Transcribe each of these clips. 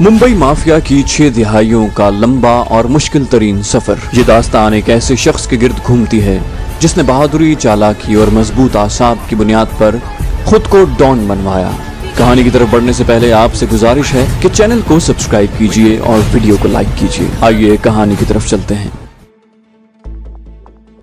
Mumbai mafia की 6 दिहाइयों का लंबा और मुश्किल तरीन सफर। ये दास्तान एक ऐसे शख्स के गिर्द घूमती है जिसने बहादुरी, चालाकी और मजबूत आसाब की बुनियाद पर खुद को डॉन बनवाया। कहानी की तरफ बढ़ने से पहले आपसे गुजारिश है कि चैनल को सब्सक्राइब कीजिए और वीडियो को लाइक कीजिए। आइए कहानी की तरफ चलते हैं।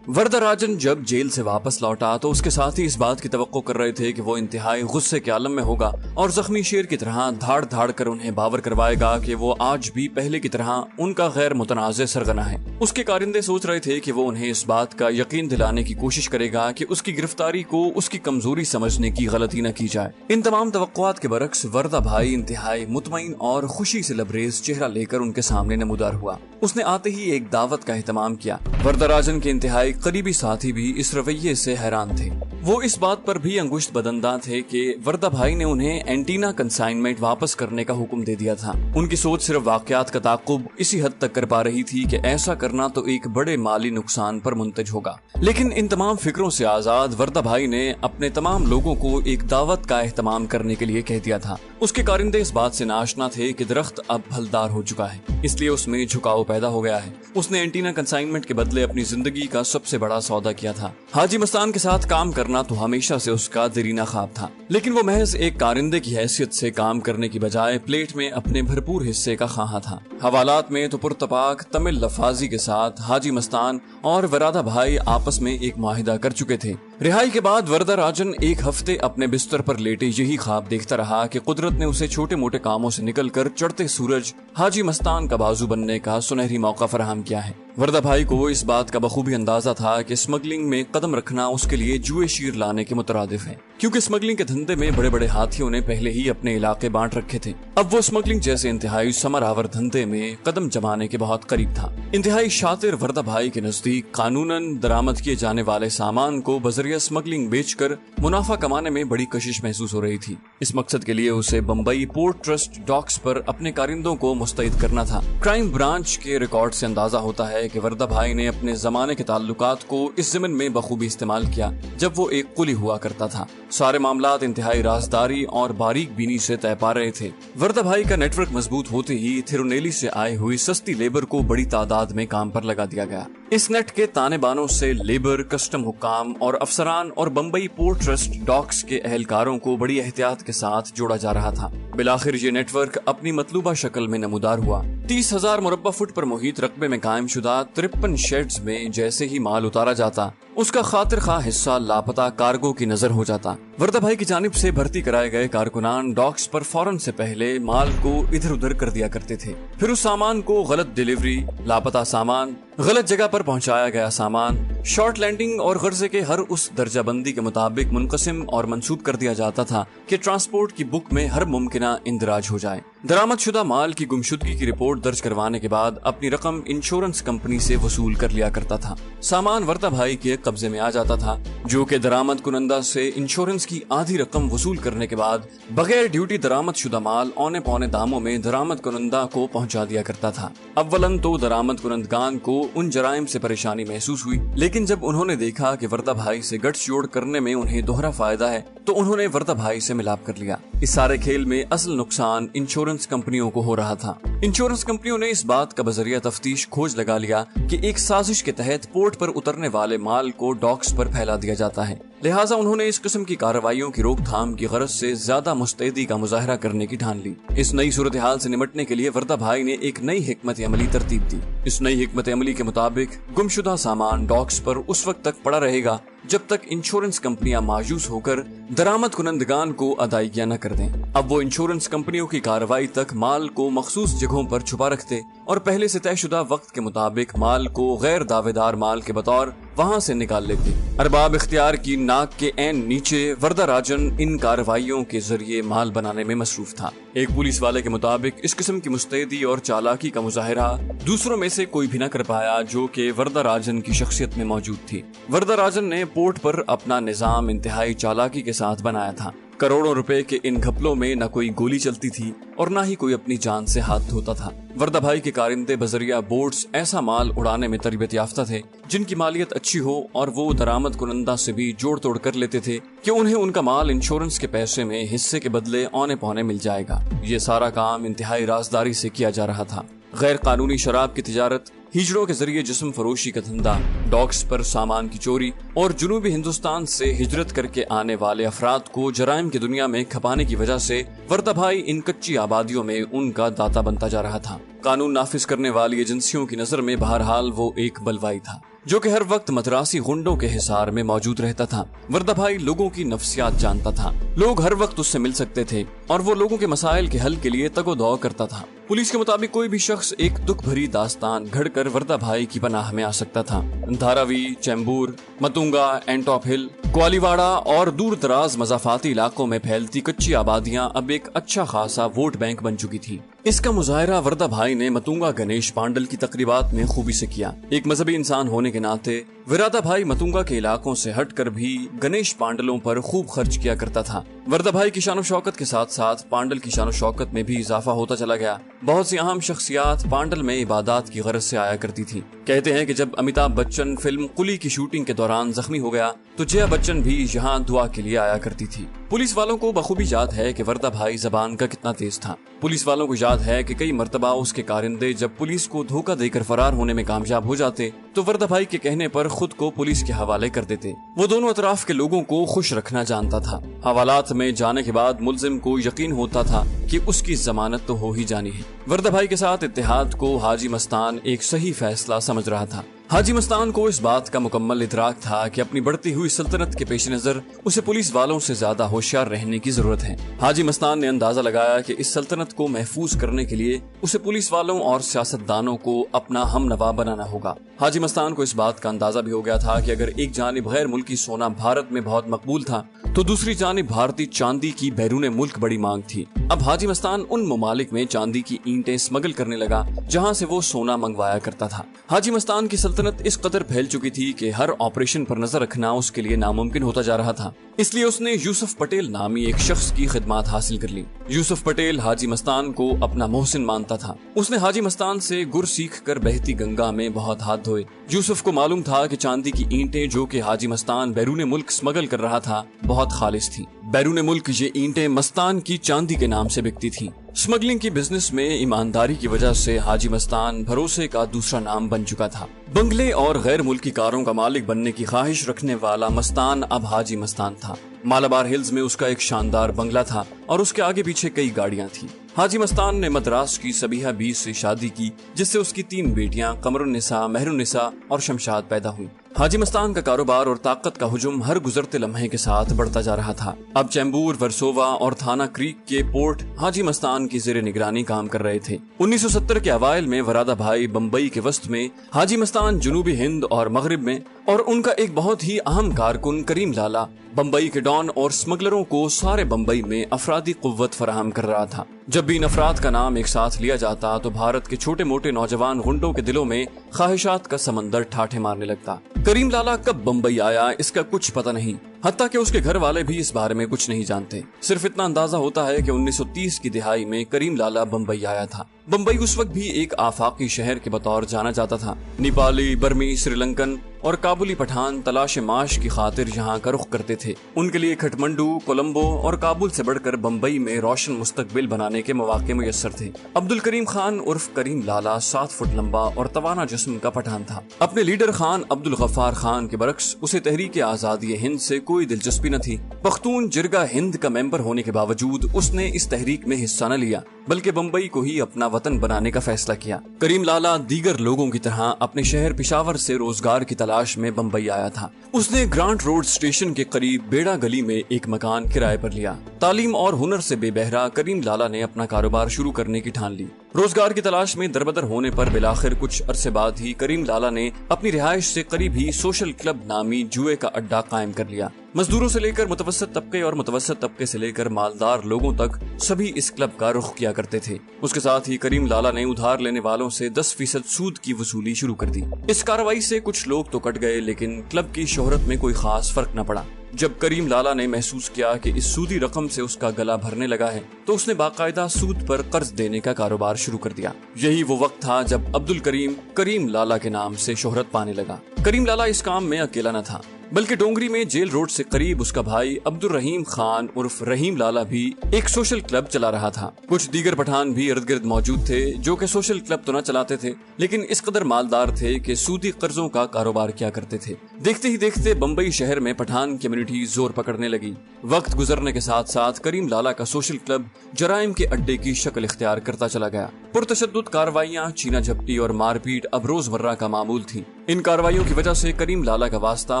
वरदराजन जब जेल से वापस लौटा तो उसके साथी इस बात की तवक्को कर रहे थे कि वो इंतहाई गुस्से के आलम में होगा और जख्मी शेर की तरह धाड़ धाड़ कर उन्हें बावर करवाएगा कि वो आज भी पहले की तरह उनका गैर मुतनाज़े सरगना है। उसके कारिंदे सोच रहे थे कि वो उन्हें इस बात का यकीन दिलाने की कोशिश करेगा कि उसकी गिरफ्तारी को उसकी कमजोरी समझने की गलती न की जाए। इन तमाम तवक्कुआत के बरक्स वर्दा भाई इंतहाई मुतमईन और खुशी से लबरेज चेहरा लेकर उनके सामने नमूदार हुआ। उसने आते ही एक दावत का एहतमाम किया। वरदराजन के इंतहाई करीबी साथी भी इस रवैये से हैरान थे। वो इस बात पर भी अंगुश्त बदंदा थे कि वर्दा भाई ने उन्हें एंटीना कंसाइनमेंट वापस करने का हुक्म दे दिया था। उनकी सोच सिर्फ वाकयात का ताक़ुब इसी हद तक कर पा रही थी कि ऐसा करना तो एक बड़े माली नुकसान पर मुंतज होगा। लेकिन इन तमाम फिक्रों से आजाद वर्दा भाई ने अपने तमाम लोगों को एक दावत का एहतमाम करने के लिए कह दिया था। उसके कारिंदे इस बात से नाशना थे कि दरख्त अब फलदार हो चुका है, इसलिए उसमें झुकाव पैदा हो गया है। उसने एंटीना कंसाइनमेंट के बदले अपनी जिंदगी का सबसे बड़ा सौदा किया था। हाजी मस्तान के साथ काम करना तो हमेशा से उसका देरीना ख्वाब था, लेकिन वो महज एक कारिंदे की हैसियत से काम करने की बजाय प्लेट में अपने भरपूर हिस्से का खाहा था। हवालात में तो पुरतपाक तमिल लफाजी के साथ हाजी मस्तान और वरादा भाई आपस में एक मुआहिदा कर चुके थे। रिहाई के बाद वरदराजन एक हफ्ते अपने बिस्तर पर लेटे यही ख्वाब देखता रहा कि कुदरत ने उसे छोटे मोटे कामों से निकलकर चढ़ते सूरज हाजी मस्तान का बाजू बनने का सुनहरी मौका फराहम किया है। वर्दा भाई को इस बात का बखूबी अंदाजा था कि स्मगलिंग में कदम रखना उसके लिए जुए शीर लाने के मुतरादिफ है, क्योंकि स्मगलिंग के धंधे में बड़े बड़े हाथियों ने पहले ही अपने इलाके बांट रखे थे। अब वो स्मगलिंग जैसे इंतहाई समरावर धंधे में कदम जमाने के बहुत करीब था। इंतहाई शातिर वर्दा भाई के नजदीक कानूनन दरामद किए जाने वाले सामान को बजरिया स्मगलिंग बेचकर मुनाफा कमाने में बड़ी कशिश महसूस हो रही थी। इस मकसद के लिए उसे बम्बई पोर्ट ट्रस्ट डॉक्स पर अपने कारिंदों को मुस्तैद करना था। क्राइम ब्रांच के रिकॉर्ड से अंदाजा होता है कि वर्दा भाई ने अपने जमाने के ताल्लुकात को इस ज़मन में बखूबी इस्तेमाल किया जब वो एक कुली हुआ करता था। सारे मामलात इंतहाई राजदारी और बारीक बीनी से तय पा रहे थे। वर्दा भाई का नेटवर्क मजबूत होते ही थिरुनेली से आए हुई सस्ती लेबर को बड़ी तादाद में काम पर लगा दिया गया। इस नेट के ताने बानों से लेबर, कस्टम हुक्काम और अफसरान और बम्बई पोर्ट ट्रस्ट डॉक्स के अहलकारों को बड़ी एहतियात के साथ जोड़ा जा रहा था। बिलाखिर ये नेटवर्क अपनी मतलूबा शक्ल में नमूदार हुआ। 30,000 मुरब्बा फुट पर मुहित रकबे में कायम शुदा 53 शेड्स में जैसे ही माल उतारा जाता, उसका खातिर खा हिस्सा लापता कार्गो की नजर हो जाता। वर्दा भाई की जानिब से भर्ती कराए गए कारकुनान डॉक्स पर फौरन से पहले माल को इधर उधर कर दिया करते थे। फिर उस सामान को गलत डिलीवरी, लापता सामान, गलत जगह पर पहुंचाया गया सामान, शॉर्ट लैंडिंग और गर्जे के हर उस दर्जाबंदी के मुताबिक मुनकसिम और मंसूब कर दिया जाता था कि ट्रांसपोर्ट की बुक में हर मुमकिना इंदराज हो जाए। दरामद शुदा माल की गुमशुदगी की रिपोर्ट दर्ज करवाने के बाद अपनी रकम इंश्योरेंस कंपनी से वसूल कर लिया करता था। सामान वर्दा भाई के कब्जे में आ जाता था, जो कि दरामद कुनंदा से इंश्योरेंस की आधी रकम वसूल करने के बाद बगैर ड्यूटी दरामद शुदा माल औने पौने दामों में दरामद कुनंदा को पहुंचा दिया करता था। अव्वलन तो दरामद कुनंदगान को उन जराइम से परेशानी महसूस हुई, लेकिन जब उन्होंने देखा कि वर्दा भाई से गठजोड़ करने में उन्हें दोहरा फायदा है तो उन्होंने वर्दा भाई से मिलाप कर लिया। इस सारे खेल में असल नुकसान इंश्योरेंस कंपनियों को हो रहा था। इंश्योरेंस कंपनियों ने इस बात का बजरिया तफ्तीश खोज लगा लिया कि एक साजिश के तहत पोर्ट पर उतरने वाले माल को डॉक्स पर फैला दिया जाता है। लिहाजा उन्होंने इस किस्म की कार्रवाइयों की रोकथाम की गरज से ज्यादा मुस्तैदी का मुजाहरा करने की ठान ली। इस नई सूरत हाल से निपटने के लिए वर्दा भाई ने एक नई हिकमत अमली तरतीब दी। इस नई हिकमत अमली के मुताबिक गुमशुदा सामान डॉक्स पर उस वक्त तक पड़ा रहेगा जब तक इंश्योरेंस कंपनियां मायूस होकर दरामद कुनंदगान को अदायगियां न कर दें। अब वो इंश्योरेंस कंपनियों की कार्रवाई तक माल को मखसूस जगहों पर छुपा रखते और पहले से तयशुदा वक्त के मुताबिक माल को गैर दावेदार माल के बतौर वहां से निकाल लेते। अरबाब इख्तियार की नाक के ऐन नीचे वरदराजन इन कार्रवाइयों के जरिए माल बनाने में मसरूफ था। एक पुलिस वाले के मुताबिक इस किस्म की मुस्तैदी और चालाकी का मुजाहिरा दूसरों में से कोई भी न कर पाया जो कि वरदराजन की शख्सियत में मौजूद थी। वरदराजन ने पोर्ट पर अपना निजाम इंतहाई चालाकी के साथ बनाया था। करोड़ों रुपए के इन घपलों में न कोई गोली चलती थी और न ही कोई अपनी जान से हाथ धोता था। वर्दा भाई के कारिंदे बजरिया बोट्स ऐसा माल उड़ाने में तरबियत याफ्ता थे जिनकी मालियत अच्छी हो और वो दरामद कुनंदा से भी जोड़ तोड़ कर लेते थे कि उन्हें उनका माल इंश्योरेंस के पैसे में हिस्से के बदले औने पौने मिल जाएगा। ये सारा काम इंतहाई राजदारी से किया जा रहा था। गैर कानूनी शराब की तिजारत, हिजड़ों के जरिए जिस्म फरोशी का धंधा, डॉक्स पर सामान की चोरी और जुनूबी हिंदुस्तान से हिजरत करके आने वाले अफराद को जराइम की दुनिया में खपाने की वजह से वर्दा भाई इन कच्ची आबादियों में उनका दाता बनता जा रहा था। कानून नाफिज करने वाली एजेंसियों की नजर में बहरहाल वो एक बलवाई था जो कि हर वक्त मद्रासी गुंडों के हिसार में मौजूद रहता था। वर्दा भाई लोगों की नफ्सियात जानता था। लोग हर वक्त उससे मिल सकते थे और वो लोगों के मसाइल के हल के लिए तगो-दौ करता था। पुलिस के मुताबिक कोई भी शख्स एक दुख भरी दास्तान घड़कर वर्दा भाई की पनाह में आ सकता था। धारावी, चैम्बूर, मतुंगा, एंटॉप हिल, ग्वालीवाड़ा और दूर दराज मजाफाती इलाकों में फैलती कच्ची आबादियां अब एक अच्छा खासा वोट बैंक बन चुकी थी। इसका मुजाहरा वर्दा भाई ने मतुंगा गणेश पांडल की तकरीबात में खूबी से किया। एक मजहबी इंसान होने के नाते विरादा भाई मतुंगा के इलाकों से हटकर भी गणेश पांडलों पर खूब खर्च किया करता था। वर्दा भाई की शान शौकत के साथ साथ पांडल की शान शौकत में भी इजाफा होता चला गया। बहुत सी अहम शख्सियात पांडल में इबादत की गरज से आया करती थी। कहते हैं कि जब अमिताभ बच्चन फिल्म कुली की शूटिंग के दौरान जख्मी हो गया तो जया बच्चन भी यहाँ दुआ के लिए आया करती थी। पुलिस वालों को बखूबी याद है कि वर्दा भाई जबान का कितना तेज था। पुलिस वालों को याद है कि कई मर्तबा उसके कारिंदे जब पुलिस को धोखा देकर फरार होने में कामयाब हो जाते तो वर्दा भाई के कहने पर खुद को पुलिस के हवाले कर देते। वो दोनों अतराफ के लोगों को खुश रखना जानता था। हवालात में जाने के बाद मुल्जिम को यकीन होता था कि उसकी जमानत तो हो ही जानी है। वर्दा भाई के साथ इत्तेहाद को हाजी मस्तान एक सही फैसला समझ रहा था। हाजी मस्तान को इस बात का मुकम्मल इदराक था कि अपनी बढ़ती हुई सल्तनत के पेश नजर उसे पुलिस वालों से ज्यादा होशियार रहने की जरूरत है। हाजी मस्तान ने अंदाजा लगाया कि इस सल्तनत को महफूज करने के लिए उसे पुलिस वालों और सियासतदानों को अपना हम नवा बनाना होगा। हाजी मस्तान को इस बात का अंदाजा भी हो गया था कि अगर एक जानिब गैर मुल्की सोना भारत में बहुत मकबूल था तो दूसरी जानिब भारतीय चांदी की बैरून मुल्क बड़ी मांग थी। अब हाजी मस्तान उन ममालिक में चांदी की ईंटें स्मगल करने लगा जहाँ से वो सोना मंगवाया करता था। हाजी मस्तान की सल्तनत इस कदर फैल चुकी थी कि हर ऑपरेशन पर नजर रखना उसके लिए नामुमकिन होता जा रहा था। इसलिए उसने यूसुफ पटेल नामी एक शख्स की खिदमत हासिल कर ली। यूसुफ पटेल हाजी मस्तान को अपना मोहसिन मानता था। उसने हाजी मस्तान से गुर सीख कर बहती गंगा में बहुत हाथ धोए। यूसुफ को मालूम था कि चांदी की ईंटें जो कि हाजी मस्तान बैरून मुल्क स्मगल कर रहा था बहुत खालिस थी। बैरून मुल्क ये ईंटें मस्तान की चांदी के नाम से बिकती थी। स्मगलिंग की बिजनेस में ईमानदारी की वजह से हाजी मस्तान भरोसे का दूसरा नाम बन चुका था। बंगले और गैर मुल्की कारों का मालिक बनने की ख्वाहिश रखने वाला मस्तान अब हाजी मस्तान था। मालाबार हिल्स में उसका एक शानदार बंगला था और उसके आगे पीछे कई गाड़ियां थी। हाजी मस्तान ने मद्रास की सबीहा बी से शादी की जिससे उसकी 3 बेटियां कमरुन्निसा, मेहरुन्निसा और शमशाद पैदा हुई। हाजी मस्तान का कारोबार और ताकत का हुजूम हर गुजरते लम्हे के साथ बढ़ता जा रहा था। अब चैम्बूर, वर्सोवा और थाना क्रीक के पोर्ट हाजी मस्तान की जेर निगरानी काम कर रहे थे। 1970 के अवाइल में वरादा भाई बम्बई के वस्त में, हाजी मस्तान जनूबी हिंद और मगरिब में और उनका एक बहुत ही अहम कारकुन करीम लाला बम्बई के डॉन और स्मगलरों को सारे बम्बई में अफरादी कुव्वत फराहम कर रहा था। जब भी इन अफराद का नाम एक साथ लिया जाता तो भारत के छोटे मोटे नौजवान गुंडों के दिलों में ख्वाहिशात का समंदर ठाठे मारने लगता। करीम लाला कब बम्बई आया इसका कुछ पता नहीं, हत्ता कि उसके घर वाले भी इस बारे में कुछ नहीं जानते। सिर्फ इतना अंदाजा होता है कि 1930 की दिहाई में करीम लाला बम्बई आया था। बम्बई उस वक्त भी एक आफाकी शहर के बतौर जाना जाता था। नेपाली, बर्मी, श्रीलंकन और काबुली पठान तलाश माश की खातिर यहाँ का रुख करते थे। उनके लिए खटमंडू, कोलंबो और काबुल से बढ़कर बम्बई में रोशन मुस्तकबिल बनाने के मौके मुयस्सर थे। अब्दुल करीम खान उर्फ करीम लाला 7 फुट लंबा और तवाना जिस्म का पठान था। अपने लीडर खान अब्दुल गफ्फार खान के बरक्स उसे तहरीक आजादी हिंद से कोई दिलचस्पी न थी। पख्तून जिरगा हिंद का मेंबर होने के बावजूद उसने इस तहरीक में हिस्सा न लिया बल्कि बम्बई को ही अपना वतन बनाने का फैसला किया। करीम लाला दीगर लोगों की तरह अपने शहर पेशावर से रोजगार की तलाश में बम्बई आया था। उसने ग्रांट रोड स्टेशन के करीब बेड़ा गली में एक मकान किराए पर लिया। तालीम और हुनर से बेबहरा करीम लाला ने अपना कारोबार शुरू करने की ठान ली। रोजगार की तलाश में दरबदर होने पर बिलाखिर कुछ अरसे बाद ही करीम लाला ने अपनी रिहाइश से करीब ही सोशल क्लब नामी जुए का अड्डा कायम कर लिया। मजदूरों से लेकर मुतवस्सित तबके और मुतवस्सित तबके से लेकर मालदार लोगों तक सभी इस क्लब का रुख किया करते थे। उसके साथ ही करीम लाला ने उधार लेने वालों से 10% सूद की वसूली शुरू कर दी। इस कार्रवाई से कुछ लोग तो कट गए लेकिन क्लब की शोहरत में कोई खास फर्क न पड़ा। جب کریم لالا نے محسوس کیا کہ اس سودی رقم سے اس کا گلا بھرنے لگا ہے تو اس نے باقاعدہ سود پر قرض دینے کا کاروبار شروع کر دیا۔ یہی وہ وقت تھا جب عبد الکریم کریم لالا کے نام سے شہرت پانے لگا۔ کریم لالا اس کام میں اکیلا نہ تھا بلکہ ڈونگری میں جیل روڈ سے قریب اس کا بھائی عبد الرحیم خان عرف رحیم لالا بھی ایک سوشل کلب چلا رہا تھا۔ کچھ دیگر پٹھان بھی ارد گرد موجود تھے جو کہ سوشل کلب تو نہ چلاتے تھے لیکن اس قدر مالدار تھے کہ سودی قرضوں کا کاروبار کیا کرتے تھے۔ دیکھتے ہی دیکھتے بمبئی شہر میں پٹھان کمیونٹی زور پکڑنے لگی۔ وقت گزرنے کے ساتھ ساتھ کریم لالا کا سوشل کلب جرائم کے اڈے کی شکل اختیار کرتا چلا گیا۔ پرتشدد کارروائیاں، چینا جھپٹی اور مار پیٹ اب روزمرہ کا معمول تھی۔ ان کارروائیوں کی وجہ سے کریم لالا کا واسطہ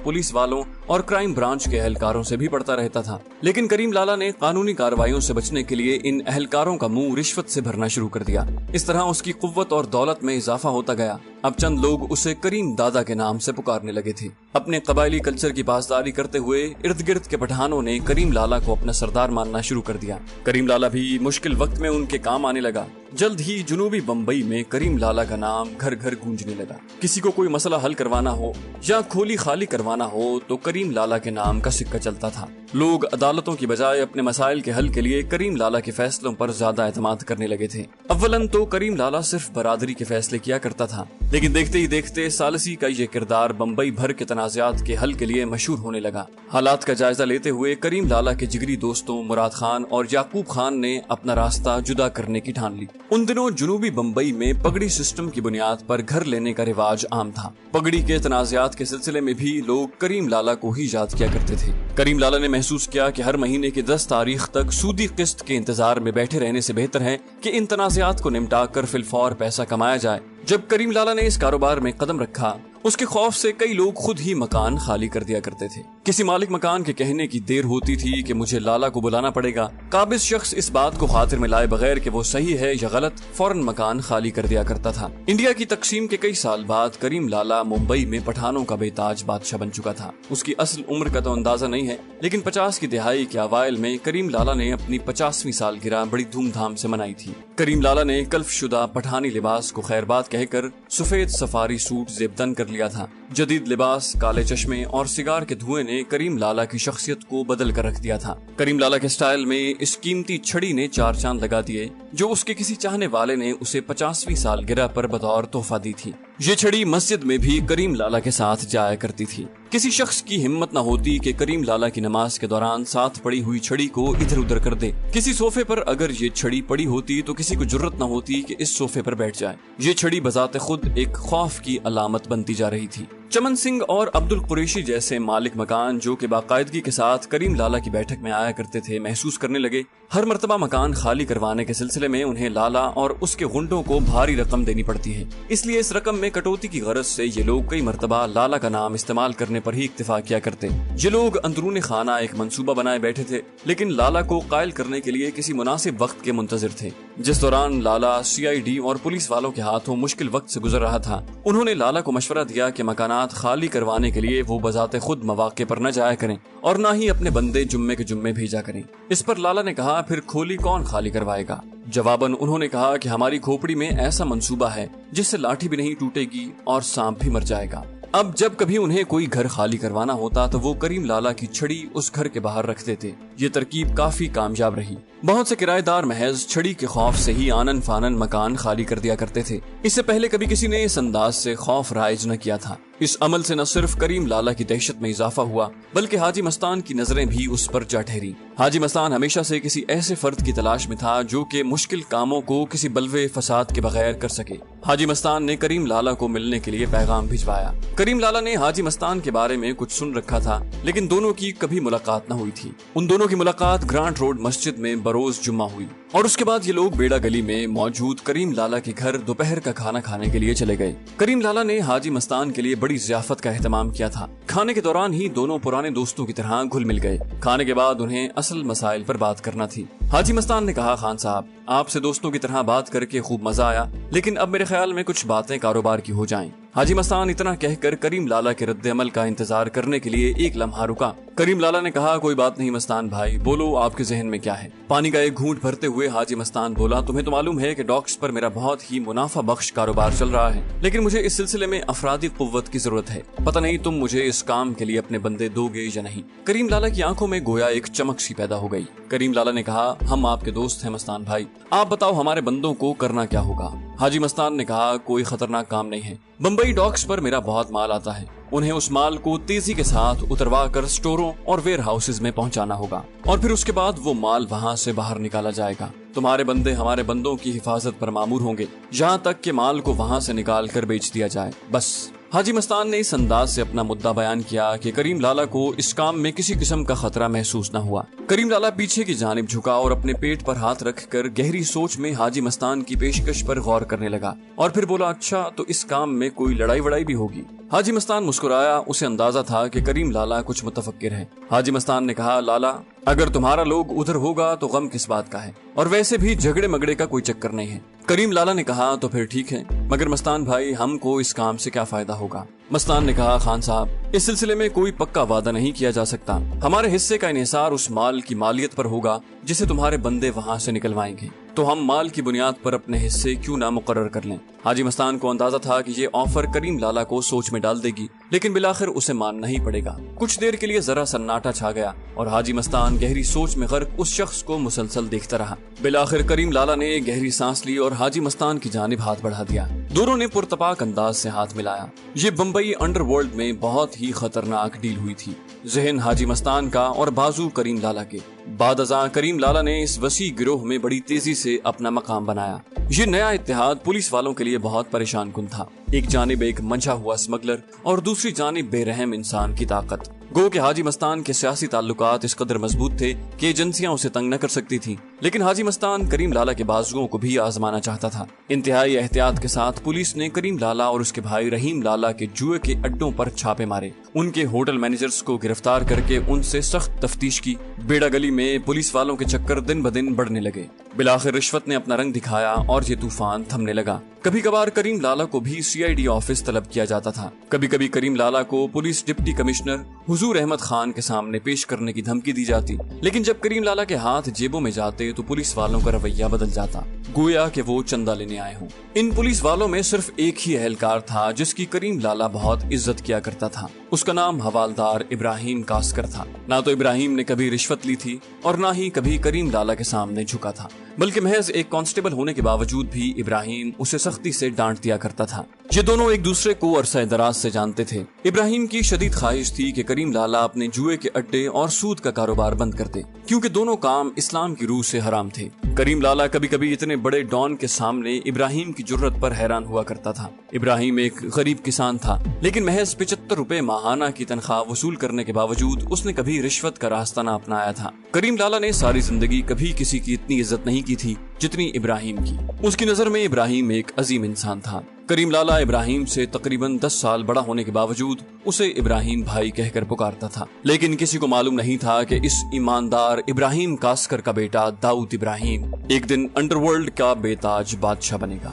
پولیس والوں اور کرائم برانچ کے اہلکاروں سے بھی پڑتا رہتا تھا، لیکن کریم لالا نے قانونی کارروائیوں سے بچنے کے لیے ان اہلکاروں کا منہ رشوت سے بھرنا شروع کر دیا۔ اس طرح اس کی قوت اور دولت میں اضافہ ہوتا گیا۔ اب چند لوگ اسے کریم دادا کے نام سے پکارنے لگے تھے۔ اپنے قبائلی کلچر کی پاسداری کرتے ہوئے ارد گرد کے پٹھانوں نے کریم لالا کو اپنا سردار ماننا شروع کر دیا۔ کریم لالا بھی مشکل وقت میں ان کے کام آنے لگا۔ جلد ہی جنوبی بمبئی میں کریم لالا کا نام گھر گھر گونجنے لگا۔ کسی کو کوئی مسئلہ حل کروانا ہو یا کھولی خالی کروانا ہو تو کریم لالا کے نام کا سکہ چلتا تھا۔ لوگ عدالتوں کی بجائے اپنے مسائل کے حل کے لیے کریم لالا کے فیصلوں پر زیادہ اعتماد کرنے لگے تھے۔ اولن تو کریم لالا صرف برادری کے فیصلے کیا کرتا تھا، لیکن دیکھتے ہی دیکھتے ثالثی کا یہ کردار بمبئی بھر کے تنازعات کے حل کے لیے مشہور ہونے لگا۔ حالات کا جائزہ لیتے ہوئے کریم لالا کے جگری دوستوں مراد خان اور یعقوب خان نے اپنا راستہ جدا کرنے کی ٹھان لی۔ ان دنوں جنوبی بمبئی میں پگڑی سسٹم کی بنیاد پر گھر لینے کا رواج عام تھا۔ پگڑی کے تنازعات کے سلسلے میں بھی لوگ کریم لالا کو ہی یاد کیا کرتے تھے۔ کریم لالا نے محسوس کیا کہ ہر مہینے کی 10 تاریخ تک سودی قسط کے انتظار میں بیٹھے رہنے سے بہتر ہے کہ ان تنازعات کو نمٹا کر فی الفور پیسہ کمایا جائے۔ جب کریم لالا نے اس کاروبار میں قدم رکھا، اس کے خوف سے کئی لوگ خود ہی مکان خالی کر دیا کرتے تھے۔ کسی مالک مکان کے کہنے کی دیر ہوتی تھی کہ مجھے لالا کو بلانا پڑے گا، قابض شخص اس بات کو خاطر میں لائے بغیر کہ وہ صحیح ہے یا غلط فوراً مکان خالی کر دیا کرتا تھا۔ انڈیا کی تقسیم کے کئی سال بعد کریم لالا ممبئی میں پٹھانوں کا بے تاج بادشاہ بن چکا تھا۔ اس کی اصل عمر کا تو اندازہ نہیں ہے، لیکن 50 کی دہائی کے اوائل میں کریم لالا نے اپنی 50ویں سالگرہ بڑی دھوم دھام سے منائی تھی۔ کریم لالا نے کلف شدہ پٹھانی لباس کو خیر بات کہہ کر سفید سفاری سوٹ زیبدن کر لیا تھا۔ جدید لباس، کالے چشمے اور سگار کے دھوئیں نے کریم لالا کی شخصیت کو بدل کر رکھ دیا تھا۔ کریم لالا کے سٹائل میں اس قیمتی چھڑی نے 4 چاند لگا دیے جو اس کے کسی چاہنے والے نے اسے 50ویں سالگرہ پر بطور تحفہ دی تھی۔ یہ چھڑی مسجد میں بھی کریم لالا کے ساتھ جایا کرتی تھی۔ کسی شخص کی ہمت نہ ہوتی کہ کریم لالا کی نماز کے دوران ساتھ پڑی ہوئی چھڑی کو ادھر ادھر کر دے۔ کسی صوفے پر اگر یہ چھڑی پڑی ہوتی تو کسی کو جرت نہ ہوتی کہ اس صوفے پر بیٹھ جائے۔ یہ چھڑی بذات خود ایک خوف کی علامت بنتی جا رہی تھی۔ چمن سنگھ اور عبد القریشی جیسے مالک مکان جو کہ باقاعدگی کے ساتھ کریم لالا کی بیٹھک میں آیا کرتے تھے، محسوس کرنے لگے ہر مرتبہ مکان خالی کروانے کے سلسلے میں انہیں لالا اور اس کے غنڈوں کو بھاری رقم دینی پڑتی ہے۔ اس لیے اس رقم میں کٹوتی کی غرض سے یہ لوگ کئی مرتبہ لالا کا نام استعمال کرنے پر ہی اکتفا کیا کرتے۔ یہ لوگ اندرون خانہ ایک منصوبہ بنائے بیٹھے تھے، لیکن لالا کو قائل کرنے کے لیے کسی مناسب وقت کے منتظر تھے۔ جس دوران لالا CID اور پولیس والوں کے ہاتھوں مشکل وقت سے گزر رہا تھا، انہوں نے لالا کو مشورہ دیا کہ مکانات خالی کروانے کے لیے وہ بذات خود مواقع پر نہ جایا کریں اور نہ ہی اپنے بندے جمعے کے جمعے بھیجا کریں۔ اس پر لالا نے کہا، پھر کھولی کون خالی کروائے گا؟ جواباً انہوں نے کہا کہ ہماری کھوپڑی میں ایسا منصوبہ ہے جس سے لاٹھی بھی نہیں ٹوٹے گی اور سانپ بھی مر جائے گا۔ اب جب کبھی انہیں کوئی گھر خالی کروانا ہوتا تو وہ کریم لالا کی چھڑی اس گھر کے باہر رکھتے تھے۔ یہ ترکیب کافی کامیاب رہی۔ بہت سے کرایہ دار محض چھڑی کے خوف سے ہی آنن فانن مکان خالی کر دیا کرتے تھے۔ اس سے پہلے کبھی کسی نے اس انداز سے خوف رائج نہ کیا تھا۔ اس عمل سے نہ صرف کریم لالا کی دہشت میں اضافہ ہوا بلکہ حاجی مستان کی نظریں بھی اس پر جا ٹھہری۔ حاجی مستان ہمیشہ سے کسی ایسے فرد کی تلاش میں تھا جو کہ مشکل کاموں کو کسی بلوے فساد کے بغیر کر سکے۔ حاجی مستان نے کریم لالا کو ملنے کے لیے پیغام بھجوایا۔ کریم لالا نے حاجی مستان کے بارے میں کچھ سن رکھا تھا، لیکن دونوں کی کبھی ملاقات نہ ہوئی تھی۔ ان دونوں کی ملاقات گرانٹ روڈ مسجد میں بروز جمعہ ہوئی اور اس کے بعد یہ لوگ بیڑا گلی میں موجود کریم لالا کے گھر دوپہر کا کھانا کھانے کے لیے چلے گئے۔ کریم لالا نے حاجی مستان کے لیے بڑی ضیافت کا اہتمام کیا تھا۔ کھانے کے دوران ہی دونوں پرانے دوستوں کی طرح گھل مل گئے۔ کھانے کے بعد انہیں اصل مسائل پر بات کرنا تھی۔ حاجی مستان نے کہا، خان صاحب، آپ سے دوستوں کی طرح بات کر کے خوب مزہ آیا، لیکن اب میرے خیال میں کچھ باتیں کاروبار کی ہو جائیں۔ حاجی مستان اتنا کہہ کر کریم لالا کے رد عمل کا انتظار کرنے کے لیے ایک لمحہ رکا۔ کریم لالا نے کہا کوئی بات نہیں مستان بھائی، بولو آپ کے ذہن میں کیا ہے؟ پانی کا ایک گھونٹ بھرتے ہوئے حاجی مستان بولا تمہیں تو معلوم ہے کہ ڈاکس پر میرا بہت ہی منافع بخش کاروبار چل رہا ہے، لیکن مجھے اس سلسلے میں افرادی قوت کی ضرورت ہے، پتہ نہیں تم مجھے اس کام کے لیے اپنے بندے دو گے یا نہیں۔ کریم لالا کی آنکھوں میں گویا ایک چمک سی پیدا ہو گئی۔ کریم لالا نے کہا ہم آپ کے دوست ہیں مستان بھائی، آپ بتاؤ ہمارے بندوں کو کرنا کیا ہوگا؟ حاجی مستان نے کہا کوئی خطرناک کام نہیں ہے، بمبئی ڈاکس پر میرا بہت مال آتا ہے، انہیں اس مال کو تیزی کے ساتھ اتروا کر سٹوروں اور ویئر ہاؤسز میں پہنچانا ہوگا، اور پھر اس کے بعد وہ مال وہاں سے باہر نکالا جائے گا۔ تمہارے بندے ہمارے بندوں کی حفاظت پر مامور ہوں گے یہاں تک کہ مال کو وہاں سے نکال کر بیچ دیا جائے، بس۔ حاجی مستان نے اس انداز سے اپنا مدعا بیان کیا کہ کریم لالا کو اس کام میں کسی قسم کا خطرہ محسوس نہ ہوا۔ کریم لالا پیچھے کی جانب جھکا اور اپنے پیٹ پر ہاتھ رکھ کر گہری سوچ میں حاجی مستان کی پیشکش پر غور کرنے لگا، اور پھر بولا اچھا تو اس کام میں کوئی لڑائی وڑائی بھی ہوگی؟ حاجی مستان مسکرایا، اسے اندازہ تھا کہ کریم لالا کچھ متفکر ہے۔ حاجی مستان نے کہا لالا اگر تمہارا لوگ ادھر ہوگا تو غم کس بات کا ہے، اور ویسے بھی جھگڑے مگڑے کا کوئی چکر نہیں ہے۔ کریم لالا نے کہا تو پھر ٹھیک ہے، مگر مستان بھائی ہم کو اس کام سے کیا فائدہ ہوگا؟ مستان نے کہا خان صاحب اس سلسلے میں کوئی پکا وعدہ نہیں کیا جا سکتا، ہمارے حصے کا انحصار اس مال کی مالیت پر ہوگا جسے تمہارے بندے وہاں سے نکلوائیں گے، تو ہم مال کی بنیاد پر اپنے حصے کیوں نہ مقرر کر لیں۔ حاجی مستان کو اندازہ تھا کہ یہ آفر کریم لالا کو سوچ میں ڈال دے گی، لیکن بالآخر اسے ماننا ہی پڑے گا۔ کچھ دیر کے لیے ذرا سناٹا چھا گیا اور حاجی مستان گہری سوچ میں غرق اس شخص کو مسلسل دیکھتا رہا۔ بالآخر کریم لالا نے گہری سانس لی اور حاجی مستان کی جانب ہاتھ بڑھا دیا۔ دونوں نے پرتپاک انداز سے ہاتھ ملایا۔ یہ بمبئی انڈر ورلڈ میں بہت ہی خطرناک ڈیل ہوئی تھی، ذہن حاجی مستان کا اور بازو کریم لالا کے۔ بعد ازاں کریم لالا نے اس وسیع گروہ میں بڑی تیزی سے اپنا مقام بنایا۔ یہ نیا اتحاد پولیس والوں کے لیے بہت پریشان کن تھا، ایک جانب ایک منجھا ہوا اسمگلر اور دوسری جانب بے رحم انسان کی طاقت۔ گو کہ حاجی مستان کے سیاسی تعلقات اس قدر مضبوط تھے کہ ایجنسیاں اسے تنگ نہ کر سکتی تھیں، لیکن حاجی مستان کریم لالا کے بازوؤں کو بھی آزمانا چاہتا تھا۔ انتہائی احتیاط کے ساتھ پولیس نے کریم لالا اور اس کے بھائی رحیم لالا کے جوئے کے اڈوں پر چھاپے مارے، ان کے ہوٹل مینیجرز کو گرفتار کر کے ان سے سخت تفتیش کی۔ بیڑا گلی میں پولیس والوں کے چکر دن بدن بڑھنے لگے۔ بالآخر رشوت نے اپنا رنگ دکھایا اور یہ طوفان تھمنے لگا۔ کبھی کبھار کریم لالا کو بھی CID آفس طلب کیا جاتا تھا، کبھی کبھی کریم لالا کو پولیس ڈپٹی کمشنر حضور احمد خان کے سامنے پیش کرنے کی دھمکی دی جاتی، لیکن جب کریم لالا کے ہاتھ جیبوں میں جاتے تو پولیس والوں کا رویہ بدل جاتا، گویا کہ وہ چندہ لینے آئے ہوں۔ ان پولیس والوں میں صرف ایک ہی اہلکار تھا جس کی کریم لالا بہت عزت کیا کرتا تھا، اس کا نام حوالدار ابراہیم کاسکر تھا۔ نہ تو ابراہیم نے کبھی رشوت لی تھی اور نہ ہی کبھی کریم لالا کے سامنے جھکا تھا، بلکہ محض ایک کانسٹیبل ہونے کے باوجود بھی ابراہیم اسے سختی سے ڈانٹ دیا کرتا تھا۔ یہ دونوں ایک دوسرے کو عرصہ دراز سے جانتے تھے۔ ابراہیم کی شدید خواہش تھی کہ کریم لالا اپنے جوئے کے اڈے اور سود کا کاروبار بند کر دے، کیونکہ دونوں کام اسلام کی روح سے حرام تھے۔ کریم لالا کبھی کبھی اتنے بڑے ڈان کے سامنے ابراہیم کی جرت پر حیران ہوا کرتا تھا۔ ابراہیم ایک غریب کسان تھا، لیکن محض 75 روپے ماہانہ کی تنخواہ وصول کرنے کے باوجود اس نے کبھی رشوت کا راستہ نہ اپنایا تھا۔ کریم لالا نے ساری زندگی کبھی کسی کی اتنی عزت نہیں کی تھی جتنی ابراہیم کی۔ اس کی نظر میں ابراہیم ایک عظیم انسان تھا۔ کریم لالا ابراہیم سے تقریباً 10 سال بڑا ہونے کے باوجود اسے ابراہیم بھائی کہہ کر پکارتا تھا، لیکن کسی کو معلوم نہیں تھا کہ اس ایماندار ابراہیم کاسکر کا بیٹا داؤد ابراہیم ایک دن انڈر ورلڈ کا بے تاج بادشاہ بنے گا۔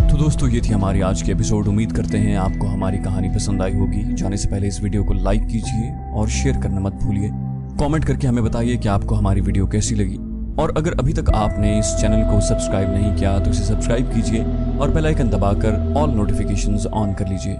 تو دوستو یہ تھی ہماری آج کی ایپیسوڈ۔ امید کرتے ہیں آپ کو ہماری کہانی پسند آئی ہوگی۔ جانے سے پہلے اس ویڈیو کو لائک کیجیے اور شیئر کرنا مت بھولیے۔ کامنٹ کر کے ہمیں بتائیے کہ آپ کو ہماری ویڈیو کیسی لگی، اور اگر ابھی تک آپ نے اس چینل کو سبسکرائب نہیں کیا تو اسے سبسکرائب کیجیے اور بیل آئیکن دبا کر آل نوٹیفیکیشنز آن کر لیجیے۔